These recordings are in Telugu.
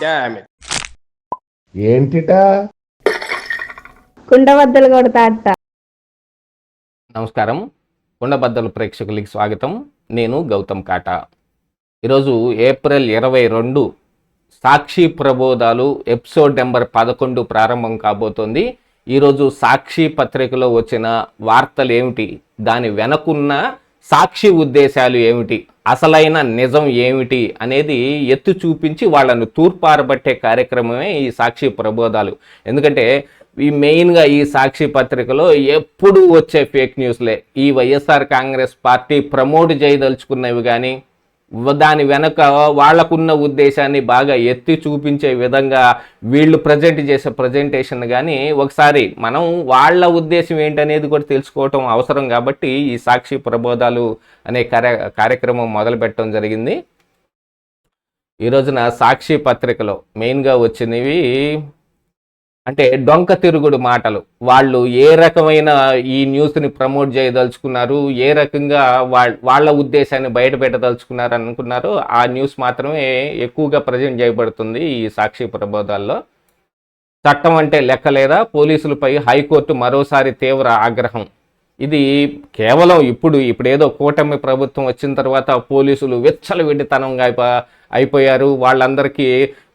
Damn it. ఏంటిటా? కుండబద్దలు కొడతా అట్ట. నమస్కారం, కుండబద్దలు ప్రేక్షకులకి స్వాగతం. నేను గౌతమ్ కాటా. ఈరోజు ఏప్రిల్ 22 సాక్షి ప్రబోధాలు ఎపిసోడ్ నెంబర్ 11 ప్రారంభం కాబోతోంది. ఈరోజు సాక్షి పత్రికలో వచ్చిన వార్తలు ఏమిటి, దాని వెనకున్న సాక్షి ఉద్దేశాలు ఏమిటి, అసలైన నిజం ఏమిటి అనేది ఎత్తు చూపించి వాళ్ళను తూర్పారబట్టే కార్యక్రమమే ఈ సాక్షి ప్రబోధాలు. ఎందుకంటే మెయిన్గా ఈ సాక్షి పత్రికలో ఎప్పుడు వచ్చే ఫేక్ న్యూస్లే. ఈ వైఎస్ఆర్ కాంగ్రెస్ పార్టీ ప్రమోట్ చేయదలుచుకున్నవి కానీ దాని వెనక వాళ్లకున్న ఉద్దేశాన్ని బాగా ఎత్తి చూపించే విధంగా వీళ్ళు ప్రజెంట్ చేసే ప్రజెంటేషన్ కానీ ఒకసారి మనం వాళ్ళ ఉద్దేశం ఏంటనేది కూడా తెలుసుకోవటం అవసరం. కాబట్టి ఈ సాక్షి ప్రబోధాలు అనే కార్యక్రమం మొదలుపెట్టడం జరిగింది. ఈ రోజున సాక్షి పత్రికలో మెయిన్గా వచ్చినవి అంటే డొంక తిరుగుడు మాటలు. వాళ్ళు ఏ రకమైన ఈ న్యూస్ని ప్రమోట్ చేయదలుచుకున్నారు, ఏ రకంగా వాళ్ళ ఉద్దేశాన్ని బయట పెట్టదలుచుకున్నారు అనుకున్నారో ఆ న్యూస్ మాత్రమే ఎక్కువగా ప్రజెంట్ చేయబడుతుంది ఈ సాక్షి ప్రబోధాల్లో. చట్టం అంటే లెక్క లేదా, పోలీసులపై హైకోర్టు మరోసారి తీవ్ర ఆగ్రహం. ఇది కేవలం ఇప్పుడు ఏదో కూటమి ప్రభుత్వం వచ్చిన తర్వాత పోలీసులు విచ్చలవిడితనంగా అయిపోయారు, వాళ్ళందరికీ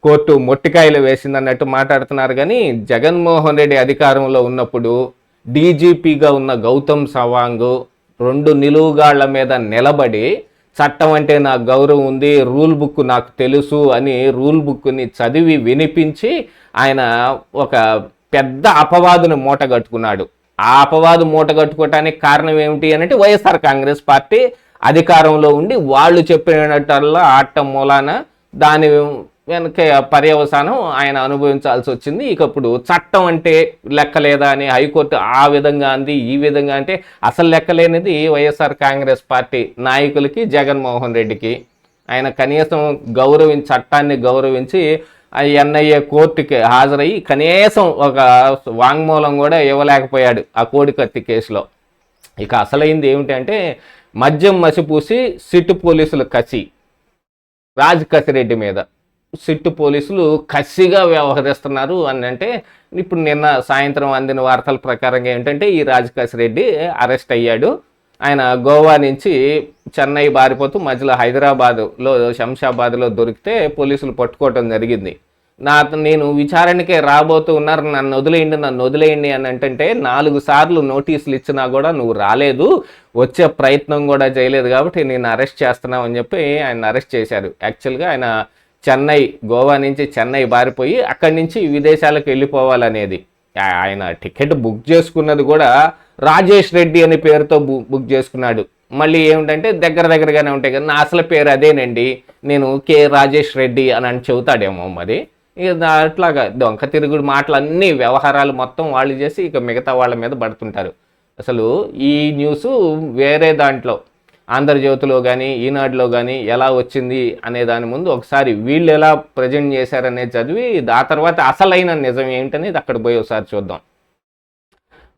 కోర్టు మొట్టికాయలు వేసిందన్నట్టు మాట్లాడుతున్నారు. కానీ జగన్మోహన్ రెడ్డి అధికారంలో ఉన్నప్పుడు డీజీపీగా ఉన్న గౌతమ్ సవాంగ్ 2 నిలువుగాళ్ల మీద నిలబడి చట్టం అంటే నాకు గౌరవం ఉంది, రూల్ బుక్ నాకు తెలుసు అని రూల్ బుక్ని చదివి వినిపించి ఆయన ఒక పెద్ద అపవాదును మూటగట్టుకున్నాడు. ఆ అపవాదు మూటగట్టుకోవటానికి కారణం ఏమిటి అంటే వైఎస్ఆర్ కాంగ్రెస్ పార్టీ అధికారంలో ఉండి వాళ్ళు చెప్పినట్టల్లా ఆడటం మూలాన దాని వెనక పర్యవసానం ఆయన అనుభవించాల్సి వచ్చింది. ఇక ఇప్పుడు చట్టం అంటే లెక్కలేదా అని హైకోర్టు ఆ విధంగా అంది, ఈ విధంగా అంటే అసలు లెక్కలేనిది వైఎస్ఆర్ కాంగ్రెస్ పార్టీ నాయకులకి, జగన్మోహన్ రెడ్డికి. ఆయన కనీసం చట్టాన్ని గౌరవించి ఎన్ఐఏ కోర్టుకి హాజరయ్యి కనీసం ఒక వాంగ్మూలం కూడా ఇవ్వలేకపోయాడు ఆ కోడికత్తి కేసులో. ఇక అసలైంది ఏమిటంటే మద్యం మసిపూసి సిట్టు పోలీసులు కసి. రాజకసిరెడ్డి మీద సిట్టు పోలీసులు కసిగా వ్యవహరిస్తున్నారు అని అంటే ఇప్పుడు నిన్న సాయంత్రం అందిన వార్తల ప్రకారంగా ఏంటంటే ఈ రాజకసిరెడ్డి అరెస్ట్ అయ్యాడు. ఆయన గోవా నుంచి చెన్నై బారిపోతూ మధ్యలో హైదరాబాద్లో శంషాబాద్లో దొరికితే పోలీసులు పట్టుకోవటం జరిగింది. నేను విచారణకే రాబోతూ ఉన్నారు, నన్ను వదిలేయండి అని అంటే 4 సార్లు నోటీసులు ఇచ్చినా కూడా నువ్వు రాలేదు, వచ్చే ప్రయత్నం కూడా చేయలేదు, కాబట్టి నేను అరెస్ట్ చేస్తున్నావు అని చెప్పి ఆయన అరెస్ట్ చేశారు. యాక్చువల్గా ఆయన గోవా నుంచి చెన్నై బారిపోయి అక్కడి నుంచి విదేశాలకు వెళ్ళిపోవాలనేది. ఆయన టికెట్ బుక్ చేసుకున్నది కూడా రాజేష్ రెడ్డి అనే పేరుతో బుక్ చేసుకున్నాడు. మళ్ళీ ఏమిటంటే దగ్గరగానే ఉంటాయి కదా, నా అసలు పేరు అదేనండి, నేను కె రాజేష్ రెడ్డి అని చెబుతాడేమో మరి. ఇక అట్లాగా దొంక తిరుగుడు మాటలన్నీ వ్యవహారాలు మొత్తం వాళ్ళు చేసి ఇక మిగతా వాళ్ళ మీద పడుతుంటారు. అసలు ఈ న్యూస్ వేరే దాంట్లో ఆంధ్రజ్యోతిలో కానీ ఈనాడులో కానీ ఎలా వచ్చింది అనే దాని ముందు ఒకసారి వీళ్ళు ఎలా ప్రజెంట్ చేశారనేది చదివి ఆ తర్వాత అసలైన నిజం ఏంటనేది అక్కడ పోయి ఒకసారి చూద్దాం.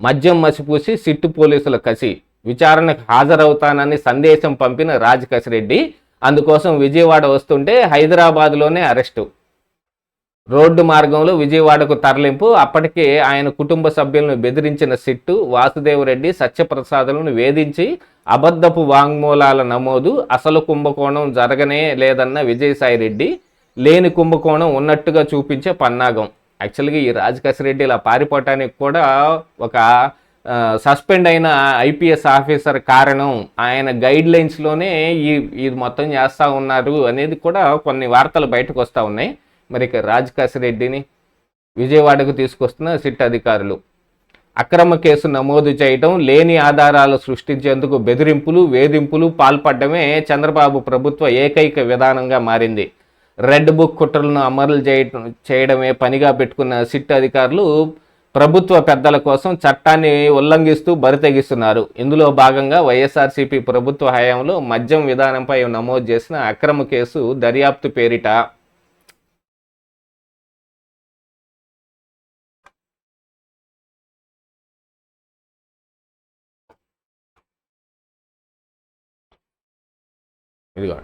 మద్యం మసిపూసి సిట్టు పోలీసుల కసి. విచారణకు హాజరవుతానని సందేశం పంపిన రాజకసిరెడ్డి అందుకోసం విజయవాడ వస్తుంటే హైదరాబాద్లోనే అరెస్టు. రోడ్డు మార్గంలో విజయవాడకు తరలింపు. అప్పటికే ఆయన కుటుంబ సభ్యులను బెదిరించిన సిట్టు, వాసుదేవరెడ్డి, సత్యప్రసాదులను వేధించి అబద్ధపు వాంగ్మూలాల నమోదు. అసలు కుంభకోణం జరగనే లేదన్న విజయసాయిరెడ్డి, లేని కుంభకోణం ఉన్నట్టుగా చూపించే పన్నాగం. యాక్చువల్గా ఈ రాజకసిరెడ్డి ఇలా పారిపోవటానికి కూడా ఒక సస్పెండ్ అయిన ఐపీఎస్ ఆఫీసర్ కారణం. ఆయన గైడ్ లైన్స్లోనే ఇది మొత్తం చేస్తూ ఉన్నారు అనేది కూడా కొన్ని వార్తలు బయటకు వస్తూ ఉన్నాయి. మరి ఇక రాజకసిరెడ్డిని విజయవాడకు తీసుకొస్తున్న సిట్ అధికారులు అక్రమ కేసు నమోదు చేయడం, లేని ఆధారాలు సృష్టించేందుకు బెదిరింపులు, వేధింపులు పాల్పడమే చంద్రబాబు ప్రభుత్వ ఏకైక విధానంగా మారింది. రెడ్ బుక్ కుట్రలను అమలు చేయడమే పనిగా పెట్టుకున్న సిట్ అధికారులు ప్రభుత్వ పెద్దల కోసం చట్టాన్ని ఉల్లంఘిస్తూ బరితెగిస్తున్నారు. ఇందులో భాగంగా వైఎస్ఆర్సీపీ ప్రభుత్వ హయాంలో మద్యం విధానంపై నమోదు చేసిన అక్రమ కేసు దర్యాప్తు పేరిట ఇదిగో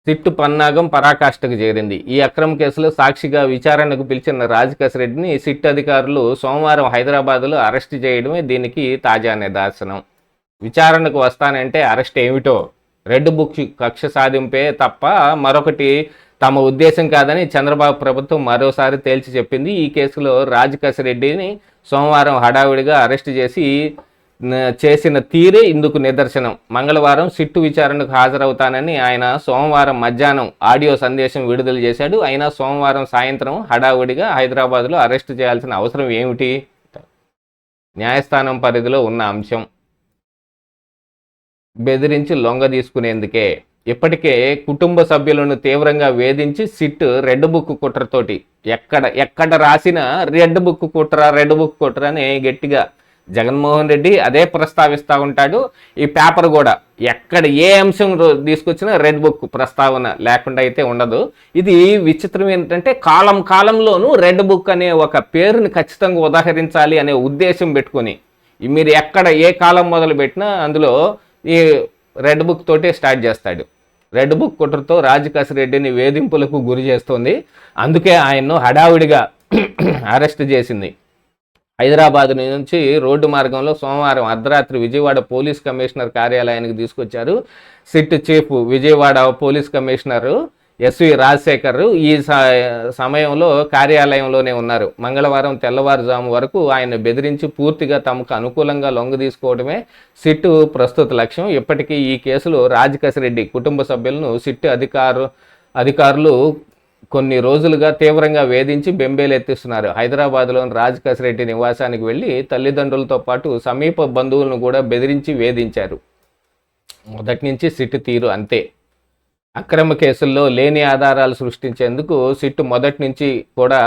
సిట్టు పన్నాగం పరాకాష్ఠకు చేరింది. ఈ అక్రమ కేసులో సాక్షిగా విచారణకు పిలిచిన రాజకేశ్ రెడ్డిని సిట్ అధికారులు సోమవారం హైదరాబాద్లో అరెస్టు చేయడమే దీనికి తాజా నిదర్శనం. విచారణకు వస్తానంటే అరెస్ట్ ఏమిటో, రెడ్ బుక్ కక్ష సాధింపే తప్ప మరొకటి తమ ఉద్దేశం కాదని చంద్రబాబు ప్రభుత్వం మరోసారి తేల్చి చెప్పింది. ఈ కేసులో రాజకేశ్ రెడ్డిని సోమవారం హడావిడిగా అరెస్టు చేసిన తీరే ఇందుకు నిదర్శనం. మంగళవారం సిట్టు విచారణకు హాజరవుతానని ఆయన సోమవారం మధ్యాహ్నం ఆడియో సందేశం విడుదల చేశాడు. అయినా సోమవారం సాయంత్రం హడావుడిగా హైదరాబాద్లో అరెస్టు చేయాల్సిన అవసరం ఏమిటి? న్యాయస్థానం పరిధిలో ఉన్న అంశం బెదిరించి లొంగ తీసుకునేందుకే. ఇప్పటికే కుటుంబ సభ్యులను తీవ్రంగా వేధించి సిట్ రెడ్ బుక్ కుట్రతోటి ఎక్కడ రాసిన రెడ్ బుక్ కుట్ర అని గట్టిగా జగన్మోహన్ రెడ్డి అదే ప్రస్తావిస్తూ ఉంటాడు. ఈ పేపర్ కూడా ఎక్కడ ఏ అంశం తీసుకొచ్చినా రెడ్ బుక్ ప్రస్తావన లేకుండా అయితే ఉండదు. ఇది విచిత్రం ఏంటంటే కాలంలోనూ రెడ్ బుక్ అనే ఒక పేరుని ఖచ్చితంగా ఉదాహరించాలి అనే ఉద్దేశం పెట్టుకొని మీరు ఎక్కడ ఏ కాలం మొదలు పెట్టినా అందులో ఈ రెడ్ బుక్ తోటే స్టార్ట్ చేస్తాడు. రెడ్ బుక్ కుట్రతో రాజకేశ్ రెడ్డిని వేధింపులకు గురి చేస్తోంది. అందుకే ఆయన్ను హడావుడిగా అరెస్ట్ చేసింది. హైదరాబాద్ నుంచి రోడ్డు మార్గంలో సోమవారం అర్ధరాత్రి విజయవాడ పోలీస్ కమిషనర్ కార్యాలయానికి తీసుకొచ్చారు. SIT chief Vijayawada police commissioner S V Rajasekhar ఈ సమయంలో కార్యాలయంలోనే ఉన్నారు. మంగళవారం తెల్లవారుజాము వరకు ఆయన బెదిరించి పూర్తిగా తమకు అనుకూలంగా లొంగ తీసుకోవడమే సిట్ ప్రస్తుత లక్ష్యం. ఇప్పటికీ ఈ కేసులో రాజకేశ్ రెడ్డి కుటుంబ సభ్యులను సిట్ అధికారులు కొన్ని రోజులుగా తీవ్రంగా వేధించి బెంబేలెత్తిస్తున్నారు. హైదరాబాద్లోని రాజకేశ్ రెడ్డి నివాసానికి వెళ్ళి తల్లిదండ్రులతో పాటు సమీప బంధువులను కూడా బెదిరించి వేధించారు. మొదటి నుంచి సిట్ తీరు అంతే. అక్రమ కేసుల్లో లేని ఆధారాలు సృష్టించేందుకు సిట్ మొదటి నుంచి కూడా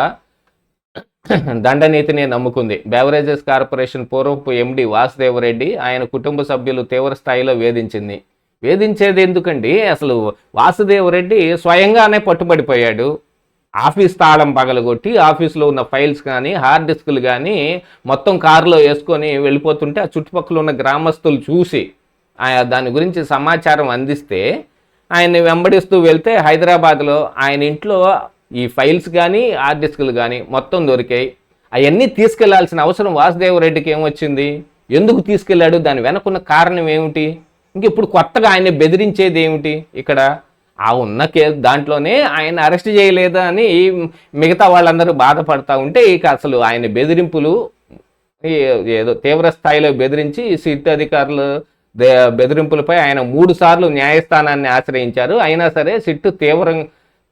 దండనీతిని నమ్ముకుంది. బెవరేజెస్ కార్పొరేషన్ పూర్వపు ఎండి వాసుదేవరెడ్డి ఆయన కుటుంబ సభ్యులు తీవ్ర స్థాయిలో వేధించేది ఎందుకండి? అసలు వాసుదేవరెడ్డి స్వయంగానే పట్టుబడిపోయాడు. ఆఫీస్ తాళం పగలగొట్టి ఆఫీస్లో ఉన్న ఫైల్స్ కానీ హార్డ్ డిస్కులు కానీ మొత్తం కారులో వేసుకొని వెళ్ళిపోతుంటే ఆ చుట్టుపక్కల ఉన్న గ్రామస్తులు చూసి దాని గురించి సమాచారం అందిస్తే ఆయన్ని వెంబడిస్తూ వెళ్తే హైదరాబాద్లో ఆయన ఇంట్లో ఈ ఫైల్స్ కానీ హార్డ్ డిస్కులు కానీ మొత్తం దొరికాయి. అవన్నీ తీసుకెళ్లాల్సిన అవసరం వాసుదేవరెడ్డికి ఏమొచ్చింది? ఎందుకు తీసుకెళ్లాడు? దాని వెనకున్న కారణం ఏమిటి? ఇంక ఇప్పుడు కొత్తగా ఆయన బెదిరించేది ఏమిటి? ఇక్కడ ఆ ఉన్న దాంట్లోనే ఆయన అరెస్ట్ చేయలేదా అని మిగతా వాళ్ళందరూ బాధపడతా ఉంటే ఇక అసలు ఆయన బెదిరింపులు ఏదో తీవ్ర స్థాయిలో బెదిరించి సిట్ అధికారులు బెదిరింపులపై ఆయన 3 సార్లు న్యాయస్థానాన్ని ఆశ్రయించారు. అయినా సరే సిట్టు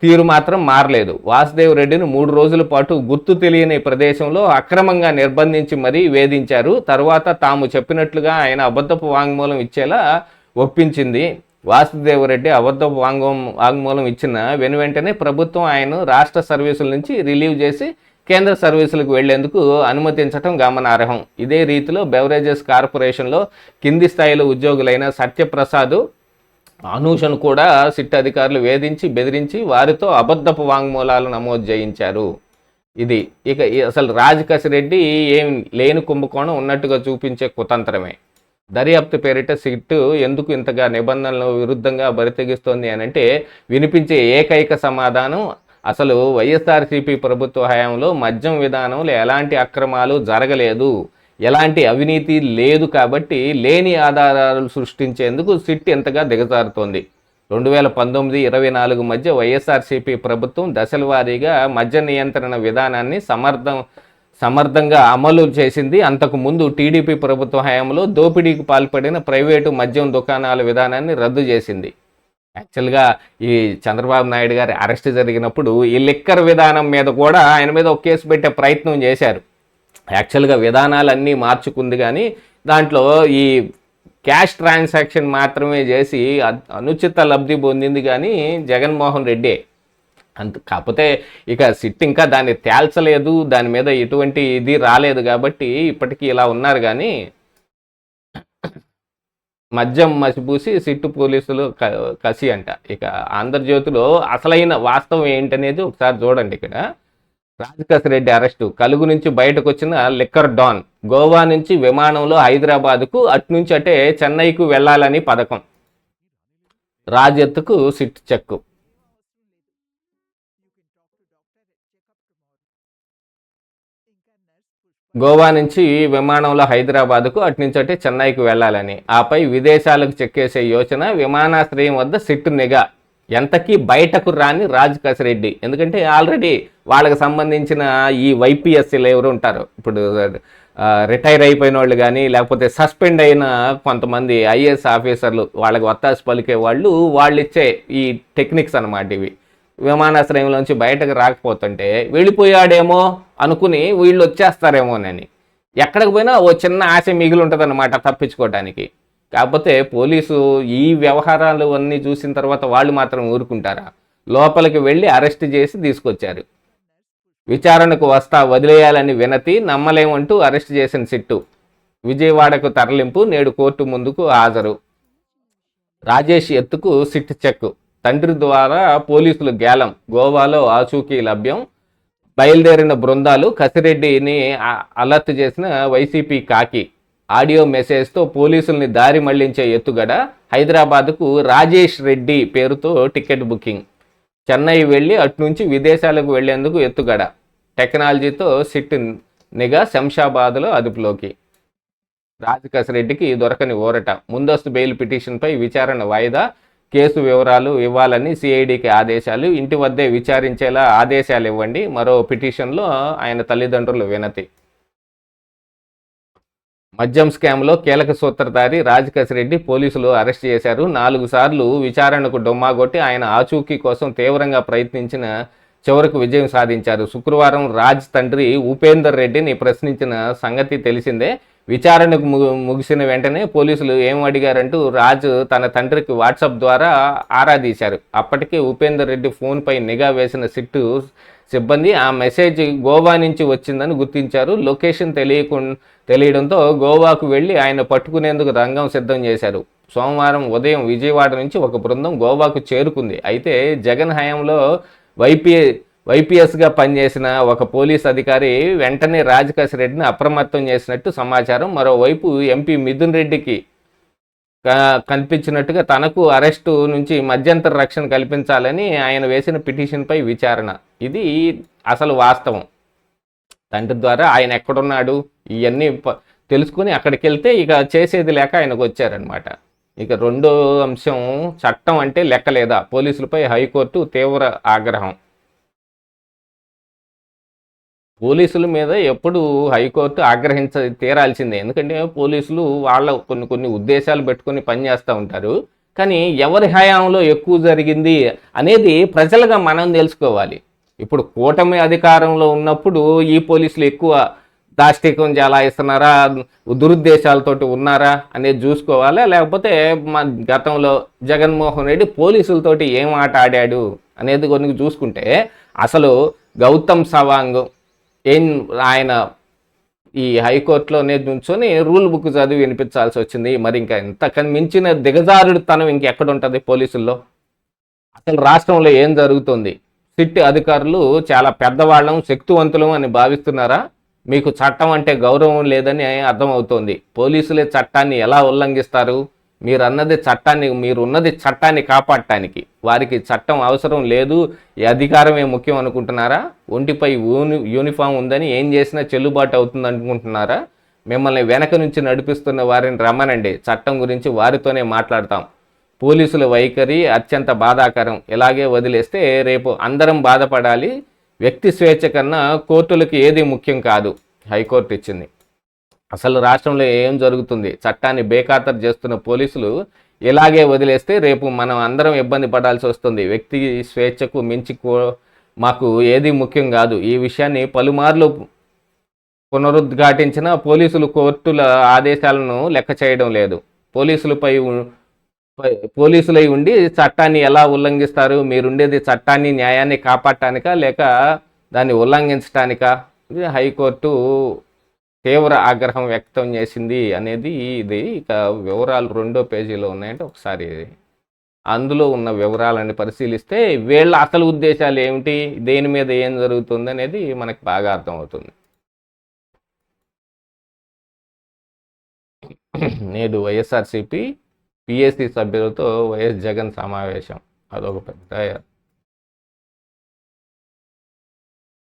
తీరు మాత్రం మారలేదు. వాసుదేవ్ రెడ్డిని 3 రోజుల పాటు గుర్తు తెలియని ప్రదేశంలో అక్రమంగా నిర్బంధించి మరీ వేధించారు. తరువాత తాము చెప్పినట్లుగా ఆయన అబద్ధపు వాంగ్మూలం ఇచ్చేలా ఒప్పించింది. వాసుదేవ్ రెడ్డి అబద్ధపు వాంగ్మూలం ఇచ్చిన వెనువెంటనే ప్రభుత్వం ఆయన రాష్ట్ర సర్వీసుల నుంచి రిలీవ్ చేసి కేంద్ర సర్వీసులకు వెళ్లేందుకు అనుమతించడం గమనార్హం. ఇదే రీతిలో బెవరేజెస్ కార్పొరేషన్లో కింది స్థాయిలో ఉద్యోగులైన సత్యప్రసాద్, అనూషను కూడా సిట్ అధికారులు వేధించి బెదిరించి వారితో అబద్ధపు వాంగ్మూలాలు నమోదు చేయించారు. ఇది ఇక అసలు రాజకేశ్ రెడ్డి ఏం లేని కుంభకోణం ఉన్నట్టుగా చూపించే కుతంత్రమే. దర్యాప్తు పేరిట సిట్ ఎందుకు ఇంతగా నిబంధనలకు విరుద్ధంగా బరితెగిస్తోంది అనంటే వినిపించే ఏకైక సమాధానం అసలు వైఎస్ఆర్సీపీ ప్రభుత్వ హయాంలో మద్యం విధానంలో ఎలాంటి అక్రమాలు జరగలేదు, ఎలాంటి అవినీతి లేదు కాబట్టి లేని ఆధారాలు సృష్టించేందుకు సిట్ ఎంతగా దిగజారుతోంది. 2019-24 మధ్య వైఎస్ఆర్సీపీ ప్రభుత్వం దశలవారీగా మద్య నియంత్రణ విధానాన్ని సమర్థంగా అమలు చేసింది. అంతకు ముందు టీడీపీ ప్రభుత్వ హయాంలో దోపిడీకి పాల్పడిన ప్రైవేటు మద్యం దుకాణాల విధానాన్ని రద్దు చేసింది. యాక్చువల్గా ఈ చంద్రబాబు నాయుడు గారి అరెస్ట్ జరిగినప్పుడు ఈ లిక్కర్ విధానం మీద కూడా ఆయన మీద ఒక కేసు పెట్టే ప్రయత్నం చేశారు. యాక్చువల్గా విధానాలన్నీ మార్చుకుంది కానీ దాంట్లో ఈ క్యాష్ ట్రాన్సాక్షన్ మాత్రమే చేసి అనుచిత లబ్ధి పొందింది కానీ జగన్మోహన్ రెడ్డి కాకపోతే ఇక సిట్ ఇంకా దాన్ని తేల్చలేదు, దాని మీద ఎటువంటి ఇది రాలేదు కాబట్టి ఇప్పటికీ ఇలా ఉన్నారు. కానీ మద్యం మసిపూసి సిట్టు పోలీసులు కసి అంట. ఇక ఆంధ్రజ్యోతిలో అసలైన వాస్తవం ఏంటనేది ఒకసారి చూడండి. ఇక్కడ రాజకేశ్ రెడ్డి అరెస్టు, కలుగు నుంచి బయటకు వచ్చిన లిక్కర్ డాన్, గోవా నుంచి విమానంలో హైదరాబాద్కు అట్నుంచి చెన్నైకు వెళ్లాలని పథకం, రాజెత్తుకు సిట్ చెక్కు. గోవా నుంచి విమానంలో హైదరాబాద్కు అటు నుంచి అటే చెన్నైకి వెళ్ళాలని, ఆపై విదేశాలకు చెక్కేసే యోచన, విమానాశ్రయం వద్ద సిట్టు నిఘా. ఎంతకీ బయటకు రాని రాజ్ కసిరెడ్డి. ఎందుకంటే ఆల్రెడీ వాళ్ళకి సంబంధించిన ఈ వైపీఎస్సీలు ఎవరు ఉంటారు ఇప్పుడు, రిటైర్ అయిపోయిన వాళ్ళు కానీ లేకపోతే సస్పెండ్ అయిన కొంతమంది ఐఏఎస్ ఆఫీసర్లు, వాళ్ళకి వత్తాసు పలికే వాళ్ళు ఇచ్చే ఈ టెక్నిక్స్ అన్నమాట ఇవి. విమానాశ్రయంలోంచి బయటకు రాకపోతుంటే వెళ్ళిపోయాడేమో అనుకుని వీళ్ళు వచ్చేస్తారేమోనని, ఎక్కడికి పోయినా ఓ చిన్న ఆశ మిగిలి ఉంటుంది అన్నమాట తప్పించుకోవడానికి. కాకపోతే పోలీసు ఈ వ్యవహారాలు అన్నీ చూసిన తర్వాత వాళ్ళు మాత్రం ఊరుకుంటారా? లోపలికి వెళ్ళి అరెస్ట్ చేసి తీసుకొచ్చారు. విచారణకు వస్తా వదిలేయాలని వినతి, నమ్మలేమంటూ అరెస్ట్ చేసిన సిట్టు. విజయవాడకు తరలింపు, నేడు కోర్టు ముందుకు హాజరు. రాజేష్ ఎత్తుకు సిట్ చెక్, తండ్రి ద్వారా పోలీసులు గేలం, గోవాలో ఆచూకీ లభ్యం. బయలుదేరిన బృందాలు, కసిరెడ్డిని అలర్ట్ చేసిన వైసీపీ కాకి. ఆడియో మెసేజ్తో పోలీసుల్ని దారి మళ్లించే ఎత్తుగడ. హైదరాబాద్కు రాజేష్ రెడ్డి పేరుతో టికెట్ బుకింగ్. చెన్నై వెళ్ళి అట్నుంచి విదేశాలకు వెళ్లేందుకు ఎత్తుగడ. టెక్నాలజీతో సిట్ నిఘా, శంషాబాద్లో అదుపులోకి. రాజకసిరెడ్డికి దొరకని ఊరట. ముందస్తు బెయిల్ పిటిషన్పై విచారణ వాయిదా. కేసు వివరాలు ఇవ్వాలని సిఐడికి ఆదేశాలు. ఇంటి వద్దే విచారించేలా ఆదేశాలు ఇవ్వండి. మరో పిటిషన్లో ఆయన తల్లిదండ్రులు వినతి. మద్యం స్కామ్లో కీలక సూత్రధారి రాజ్ కసిరెడ్డి పోలీసులు అరెస్ట్ చేశారు. 4 సార్లు విచారణకు డొమ్మాగొట్టి ఆయన ఆచూకీ కోసం తీవ్రంగా ప్రయత్నించిన చివరకు విజయం సాధించారు. శుక్రవారం రాజ్ తండ్రి ఉపేందర్ రెడ్డిని ప్రశ్నించిన సంగతి తెలిసిందే. విచారణకు ముగిసిన వెంటనే పోలీసులు ఏం అడిగారంటూ రాజ్ తన తండ్రికి వాట్సాప్ ద్వారా ఆరా తీశారు. అప్పటికే ఉపేందర్ రెడ్డి ఫోన్పై నిఘా వేసిన సిట్టు సిబ్బంది ఆ మెసేజ్ గోవా నుంచి వచ్చిందని గుర్తించారు. లొకేషన్ తెలియడంతో గోవాకు వెళ్ళి ఆయన పట్టుకునేందుకు రంగం సిద్ధం చేశారు. సోమవారం ఉదయం విజయవాడ నుంచి ఒక బృందం గోవాకు చేరుకుంది. అయితే జగన్ హయాంలో వైపీఎస్గా పనిచేసిన ఒక పోలీస్ అధికారి వెంటనే రాజ్ రెడ్డిని అప్రమత్తం చేసినట్టు సమాచారం. మరోవైపు ఎంపీ మిథున్ రెడ్డికి కల్పించినట్టుగా తనకు అరెస్టు నుంచి మధ్యంతర రక్షణ కల్పించాలని ఆయన వేసిన పిటిషన్పై విచారణ. ఇది అసలు వాస్తవం. తండ్రి ద్వారా ఆయన ఎక్కడున్నాడు ఇవన్నీ తెలుసుకుని అక్కడికి వెళ్తే ఇక చేసేది లేక ఆయనకు వచ్చారనమాట. ఇక రెండో అంశం, చట్టం అంటే లెక్కలేదా? పోలీసులపై హైకోర్టు తీవ్ర ఆగ్రహం. పోలీసుల మీద ఎప్పుడు హైకోర్టు తీరాల్సిందే. ఎందుకంటే పోలీసులు వాళ్ళ కొన్ని ఉద్దేశాలు పెట్టుకొని పనిచేస్తూ ఉంటారు. కానీ ఎవరి హయాంలో ఎక్కువ జరిగింది అనేది ప్రజలుగా మనం తెలుసుకోవాలి. ఇప్పుడు కూటమి అధికారంలో ఉన్నప్పుడు ఈ పోలీసులు ఎక్కువ దాష్టికం చెలాయిస్తున్నారా, దురుద్దేశాలతోటి ఉన్నారా అనేది చూసుకోవాలా, లేకపోతే గతంలో జగన్మోహన్ రెడ్డి పోలీసులతోటి ఏం ఆట ఆడాడు అనేది కొన్ని చూసుకుంటే, అసలు గౌతమ్ సవాంగ్ ఆయన ఈ హైకోర్టులోనే నుంచొని రూల్ బుక్ చదివి వినిపించాల్సి వచ్చింది. మరి ఇంకా ఇంతకని మించిన దిగజారుడుతనం ఇంకెక్కడ ఉంటుంది పోలీసుల్లో? అసలు రాష్ట్రంలో ఏం జరుగుతుంది? సిట్ అధికారులు చాలా పెద్దవాళ్ళం, శక్తివంతులం అని భావిస్తున్నారా? మీకు చట్టం అంటే గౌరవం లేదని అర్థమవుతోంది. పోలీసులే చట్టాన్ని ఎలా ఉల్లంఘిస్తారు? మీరున్నది చట్టాన్ని కాపాడటానికి. వారికి చట్టం అవసరం లేదు, ఈ అధికారమే ముఖ్యం అనుకుంటున్నారా? ఒంటిపై యూనిఫామ్ ఉందని ఏం చేసినా చెల్లుబాటు అవుతుంది అనుకుంటున్నారా? మిమ్మల్ని వెనక నుంచి నడిపిస్తున్న వారిని రమ్మనండి, చట్టం గురించి వారితోనే మాట్లాడతాం. పోలీసుల వైఖరి అత్యంత బాధాకరం. ఇలాగే వదిలేస్తే రేపు అందరం బాధపడాలి. వ్యక్తి స్వేచ్ఛ కన్నా కోర్టులకు ఏది ముఖ్యం కాదు, హైకోర్టు ఇచ్చింది. అసలు రాష్ట్రంలో ఏం జరుగుతుంది? చట్టాన్ని బేఖాతరు చేస్తున్న పోలీసులు ఇలాగే వదిలేస్తే రేపు మనం అందరం ఇబ్బంది పడాల్సి వస్తుంది. వ్యక్తి స్వేచ్ఛకు మించి మాకు ఏది ముఖ్యం కాదు. ఈ విషయాన్ని పలుమార్లు పునరుద్ఘాటించిన పోలీసులు కోర్టుల ఆదేశాలను లెక్క చేయడం లేదు. పోలీసులై ఉండి చట్టాన్ని ఎలా ఉల్లంఘిస్తారు? మీరుండేది చట్టాన్ని న్యాయాన్ని కాపాడటానికా లేక దాన్ని ఉల్లంఘించటానికా? ఇది హైకోర్టు తీవ్ర ఆగ్రహం వ్యక్తం చేసింది అనేది ఇది. ఇక వివరాలు 2వ పేజీలో ఉన్నాయంటే ఒకసారి అందులో ఉన్న వివరాలని పరిశీలిస్తే వీళ్ళ అసలు ఉద్దేశాలు ఏమిటి, దేని మీద ఏం జరుగుతుంది అనేది మనకు బాగా అర్థమవుతుంది. నేడు వైఎస్ఆర్సీపీ పిఎస్సి సభ్యులతో వైఎస్ జగన్ సమావేశం. అదొక పెద్ద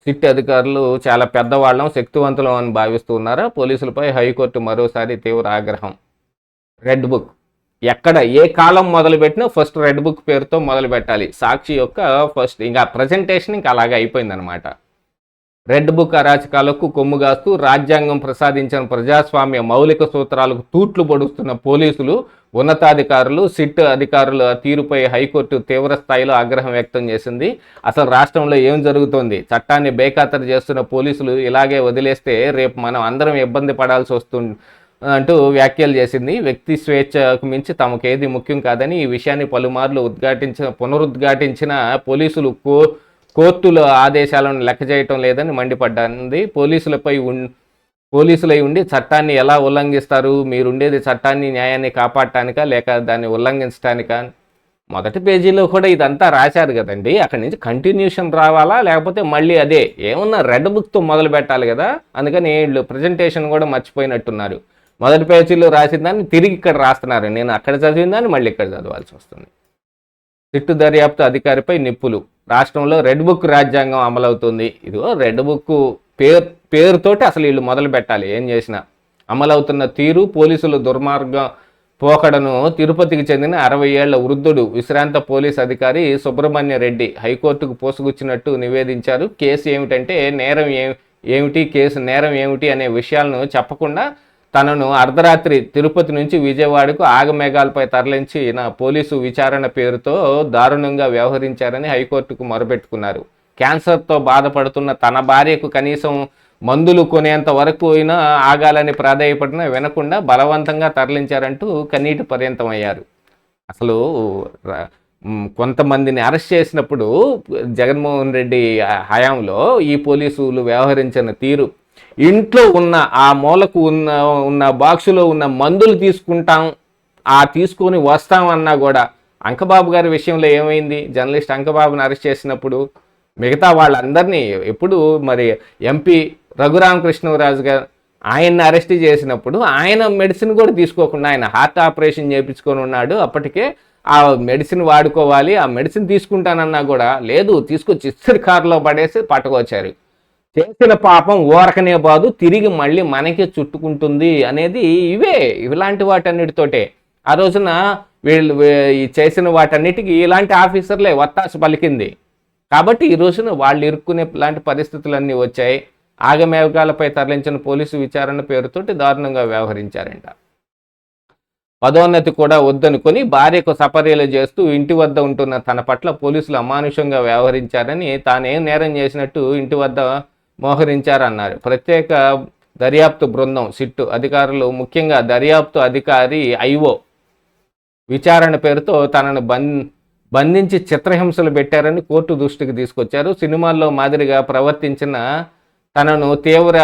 సిట్ అధికారులు చాలా పెద్దవాళ్ళం, శక్తివంతులం అని భావిస్తూ ఉన్నారా? పోలీసులపై హైకోర్టు మరోసారి తీవ్ర ఆగ్రహం. రెడ్ బుక్ ఎక్కడ ఏ కాలం మొదలుపెట్టినా ఫస్ట్ రెడ్ బుక్ పేరుతో మొదలు పెట్టాలి. సాక్షి యొక్క ఫస్ట్ ఇంకా ప్రజెంటేషన్ ఇంకా అలాగే అయిపోయిందనమాట. రెడ్ బుక్ అరాచకాలకు కొమ్ముగాస్తూ రాజ్యాంగం ప్రసాదించిన ప్రజాస్వామ్య మౌలిక సూత్రాలకు తూట్లు పొడుస్తున్న పోలీసులు, ఉన్నతాధికారులు, సిట్ అధికారుల తీరుపై హైకోర్టు తీవ్ర స్థాయిలో ఆగ్రహం వ్యక్తం చేసింది. అసలు రాష్ట్రంలో ఏం జరుగుతోంది? చట్టాన్ని బేఖాతరు చేస్తున్న పోలీసులు ఇలాగే వదిలేస్తే రేపు మనం అందరం ఇబ్బంది పడాల్సి వస్తుంది అంటూ వ్యాఖ్యలు చేసింది. వ్యక్తి స్వేచ్ఛకు మించి తమకేది ముఖ్యం కాదని ఈ విషయాన్ని పలుమార్లు పునరుద్ఘాటించిన పోలీసులు కోర్టుల ఆదేశాలను లెక్క చేయటం లేదని మండిపడ్డారు. పోలీసులై ఉండి చట్టాన్ని ఎలా ఉల్లంఘిస్తారు? మీరుండేది చట్టాన్ని, న్యాయాన్ని కాపాడటానికా లేక దాన్ని ఉల్లంఘించడానికా? మొదటి పేజీలో కూడా ఇదంతా రాశారు కదండి. అక్కడి నుంచి కంటిన్యూషన్ రావాలా లేకపోతే మళ్ళీ అదే ఏమన్నా రెడ్ బుక్తో మొదలు పెట్టాలి కదా. అందుకని వీళ్ళు ప్రజెంటేషన్ కూడా మర్చిపోయినట్టున్నారు. మొదటి పేజీలో రాసిన దాన్ని తిరిగి ఇక్కడ రాస్తున్నారు. నేను అక్కడ చదివిన దాన్ని మళ్ళీ ఇక్కడ చదవాల్సి వస్తుంది. సిట్టు దర్యాప్తు అధికారిపై నిప్పులు. రాష్ట్రంలో రెడ్ బుక్ రాజ్యాంగం అమలవుతుంది. ఇదిగో రెడ్ బుక్ పేరుతోటి అసలు వీళ్ళు మొదలు పెట్టాలి. ఏం చేసినా అమలవుతున్న తీరు, పోలీసుల దుర్మార్గం పోకడను తిరుపతికి చెందిన 60 ఏళ్ల వృద్ధుడు విశ్రాంత పోలీస్ అధికారి సుబ్రహ్మణ్య రెడ్డి హైకోర్టుకు పోసుగుచ్చినట్టు నివేదించారు. కేసు ఏమిటంటే నేరం ఏమిటి, కేసు నేరం ఏమిటి అనే విషయాలను చెప్పకుండా తనను అర్ధరాత్రి తిరుపతి నుంచి విజయవాడకు ఆగమేఘాలపై తరలించిన పోలీసు విచారణ పేరుతో దారుణంగా వ్యవహరించారని హైకోర్టుకు మొరబెట్టుకున్నారు. క్యాన్సర్తో బాధపడుతున్న తన భార్యకు కనీసం మందులు కొనేంత వరకు అయినా ఆగాలని ప్రాధాయపడినా వినకుండా బలవంతంగా తరలించారంటూ కన్నీటి పర్యంతమయ్యారు. అసలు కొంతమందిని అరెస్ట్ చేసినప్పుడు జగన్మోహన్ రెడ్డి హయాంలో ఈ పోలీసులు వ్యవహరించిన తీరు, ఇంట్లో ఉన్న ఆ మూలకు ఉన్న బాక్సులో ఉన్న మందులు తీసుకుంటాం, తీసుకొని వస్తామన్నా కూడా అంకబాబు గారి విషయంలో ఏమైంది? జర్నలిస్ట్ అంకబాబుని అరెస్ట్ చేసినప్పుడు మిగతా వాళ్ళందరినీ ఎప్పుడు మరి ఎంపీ రఘురామకృష్ణరాజు గారు ఆయన్ని అరెస్ట్ చేసినప్పుడు ఆయన మెడిసిన్ కూడా తీసుకోకుండా ఆయన హార్ట్ ఆపరేషన్ చేయించుకొని ఉన్నాడు. అప్పటికే ఆ మెడిసిన్ వాడుకోవాలి, ఆ మెడిసిన్ తీసుకుంటానన్నా కూడా లేదు, తీసుకొచ్చి ఇద్దరు కారులో పడేసి పట్టుకొచ్చారు. చేసిన పాపం ఓరకనే బాదు తిరిగి మళ్ళీ మనకే చుట్టుకుంటుంది అనేది ఇలాంటి వాటన్నిటితోటే ఆ రోజున వీళ్ళు చేసిన వాటన్నిటికీ ఇలాంటి ఆఫీసర్లే వత్తాసు పలికింది. కాబట్టి ఈ రోజున వాళ్ళు ఇరుక్కునే లాంటి పరిస్థితులన్నీ వచ్చాయి. ఆగమేఘాలపై తరలించిన పోలీసు విచారణ పేరుతోటి దారుణంగా వ్యవహరించారంట. పదోన్నతి కూడా వద్దనుకొని భార్యకు సపర్యలు చేస్తూ ఇంటి వద్ద ఉంటున్న తన పట్ల పోలీసులు అమానుషంగా వ్యవహరించారని, తానేం నేరం చేసినట్టు ఇంటి వద్ద మోహరించారన్నారు. ప్రత్యేక దర్యాప్తు బృందం సిట్టు అధికారులు, ముఖ్యంగా దర్యాప్తు అధికారి ఐఓ విచారణ పేరుతో తనను బంధించి చిత్రహింసలు పెట్టారని కోర్టు దృష్టికి తీసుకొచ్చారు. సినిమాల్లో మాదిరిగా ప్రవర్తించిన తనను తీవ్ర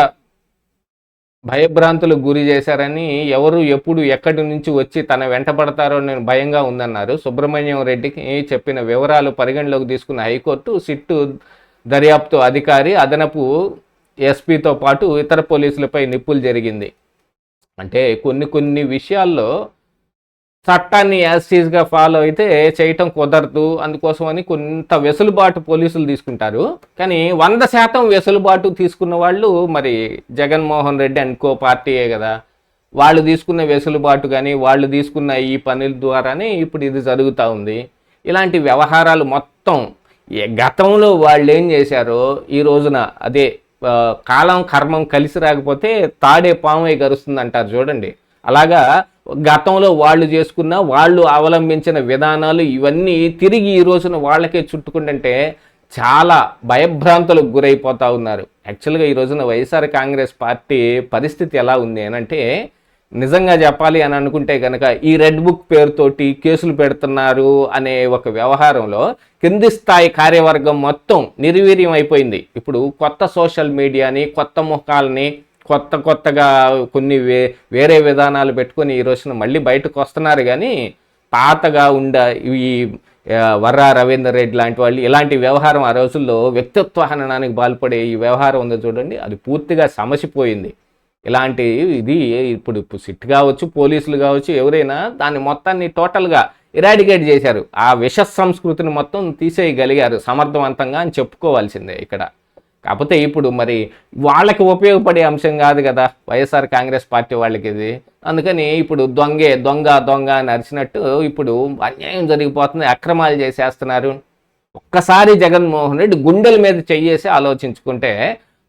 భయభ్రాంతులకు గురి చేశారని, ఎవరు ఎప్పుడు ఎక్కడి నుంచి వచ్చి తన వెంట పడతారో నేను భయంగా ఉందన్నారు. సుబ్రహ్మణ్యం రెడ్డికి చెప్పిన వివరాలు పరిగణలోకి తీసుకున్న హైకోర్టు సిట్టు దర్యాప్తు అధికారి, అదనపు ఎస్పీతో పాటు ఇతర పోలీసులపై నిప్పులు జరిగింది. అంటే కొన్ని విషయాల్లో చట్టాన్ని యాజ్టీజ్గా ఫాలో అయితే చేయటం కుదరదు. అందుకోసమని కొంత వెసులుబాటు పోలీసులు తీసుకుంటారు. కానీ 100% వెసులుబాటు తీసుకున్న వాళ్ళు మరి జగన్మోహన్ రెడ్డి అనుకో పార్టీయే కదా. వాళ్ళు తీసుకున్న వెసులుబాటు కానీ వాళ్ళు తీసుకున్న ఈ పనుల ద్వారానే ఇప్పుడు ఇది జరుగుతూ ఉంది. ఇలాంటి వ్యవహారాలు మొత్తం గతంలో వాళ్ళు ఏం చేశారో ఈ రోజున అదే కాలం కర్మం కలిసి రాకపోతే తాడే పామే గరుస్తుంది అంటారు చూడండి. అలాగా గతంలో వాళ్ళు చేసుకున్న వాళ్ళు అవలంబించిన విధానాలు ఇవన్నీ తిరిగి ఈ రోజున వాళ్ళకే చుట్టుకుంటుంటే చాలా భయభ్రాంతులకు గురైపోతూ ఉన్నారు. యాక్చువల్గా ఈ రోజున వైఎస్ఆర్ కాంగ్రెస్ పార్టీ పరిస్థితి ఎలా ఉంది అని అంటే, నిజంగా చెప్పాలి అని అనుకుంటే కనుక ఈ రెడ్ బుక్ పేరుతోటి కేసులు పెడుతున్నారు అనే ఒక వ్యవహారంలో కింది స్థాయి కార్యవర్గం మొత్తం నిర్వీర్యం అయిపోయింది. ఇప్పుడు కొత్త సోషల్ మీడియాని, కొత్త ముఖాలని, కొత్తగా కొన్ని వేరే విధానాలు పెట్టుకొని ఈ రోజున మళ్ళీ బయటకు వస్తున్నారు. కానీ పాతగా ఈ వర్రా రవీందర్ రెడ్డి లాంటి వాళ్ళు ఇలాంటి వ్యవహారం ఆ రోజుల్లో వ్యక్తిత్వ హననానికి పాల్పడే ఈ వ్యవహారం ఉందో చూడండి, అది పూర్తిగా సమసిపోయింది. ఇలాంటి ఇది ఇప్పుడు సిట్ కావచ్చు, పోలీసులు కావచ్చు, ఎవరైనా దాన్ని మొత్తాన్ని టోటల్గా ఇరాడికేట్ చేశారు. ఆ విష సంస్కృతిని మొత్తం తీసేయగలిగారు సమర్థవంతంగా అని చెప్పుకోవాల్సిందే ఇక్కడ. కాకపోతే ఇప్పుడు మరి వాళ్ళకి ఉపయోగపడే అంశం కాదు కదా వైఎస్ఆర్ కాంగ్రెస్ పార్టీ వాళ్ళకి ఇది. అందుకని ఇప్పుడు దొంగ అని అరిచినట్టు ఇప్పుడు అన్యాయం జరిగిపోతుంది, అక్రమాలు చేసేస్తున్నారు. ఒక్కసారి జగన్మోహన్ రెడ్డి గుండెల మీద చెయ్యేసి ఆలోచించుకుంటే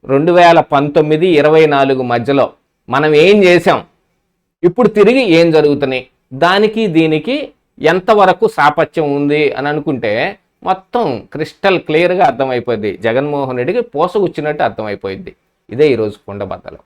2019-24 మధ్యలో మనం ఏం చేసాం, ఇప్పుడు తిరిగి ఏం జరుగుతున్నాయి, దానికి దీనికి ఎంతవరకు సాపత్యం ఉంది అని అనుకుంటే మొత్తం క్రిస్టల్ క్లియర్గా అర్థమైపోద్ది. జగన్మోహన్ రెడ్డికి పోసగుచ్చినట్టు అర్థమైపోయింది. ఇదే ఈరోజు కుండబద్దలు.